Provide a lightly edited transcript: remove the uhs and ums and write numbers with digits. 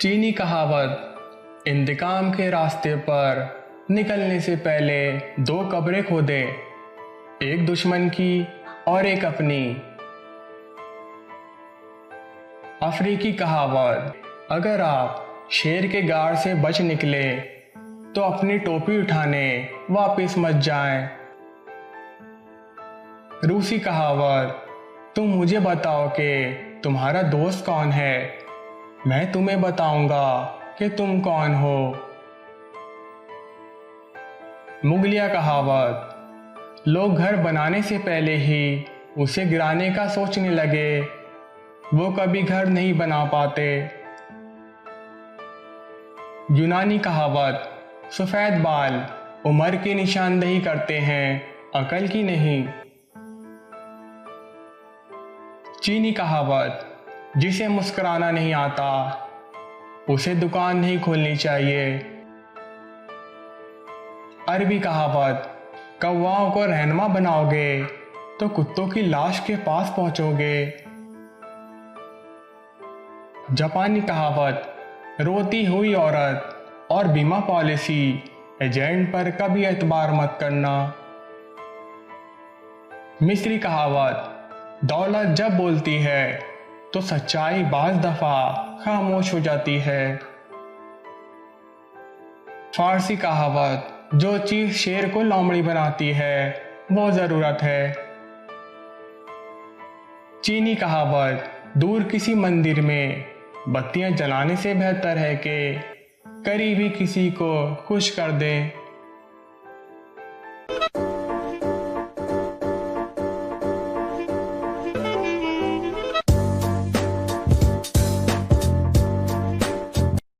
चीनी कहावत इंतकाम के रास्ते पर निकलने से पहले दो कब्रें खोदे, एक दुश्मन की और एक अपनी। अफ्रीकी कहावत, अगर आप शेर के गाड़ से बच निकले तो अपनी टोपी उठाने वापस मत जाएं। रूसी कहावत, तुम मुझे बताओ कि तुम्हारा दोस्त कौन है, मैं तुम्हें बताऊंगा कि तुम कौन हो। मुगलिया कहावत, लोग घर बनाने से पहले ही उसे गिराने का सोचने लगे, वो कभी घर नहीं बना पाते। यूनानी कहावत, सफेद बाल उम्र की निशानदेही करते हैं, अकल की नहीं। चीनी कहावत, जिसे मुस्कुराना नहीं आता उसे दुकान नहीं खोलनी चाहिए। अरबी कहावत, कौवाओं को रहनुमा बनाओगे तो कुत्तों की लाश के पास पहुंचोगे। जापानी कहावत, रोती हुई औरत और बीमा पॉलिसी एजेंट पर कभी एतबार मत करना। मिस्री कहावत, दौलत जब बोलती है तो सच्चाई बाज दफा खामोश हो जाती है। फारसी कहावत, जो चीज शेर को लोमड़ी बनाती है वो जरूरत है। चीनी कहावत, दूर किसी मंदिर में बत्तियां जलाने से बेहतर है कि करीबी किसी को खुश कर दें।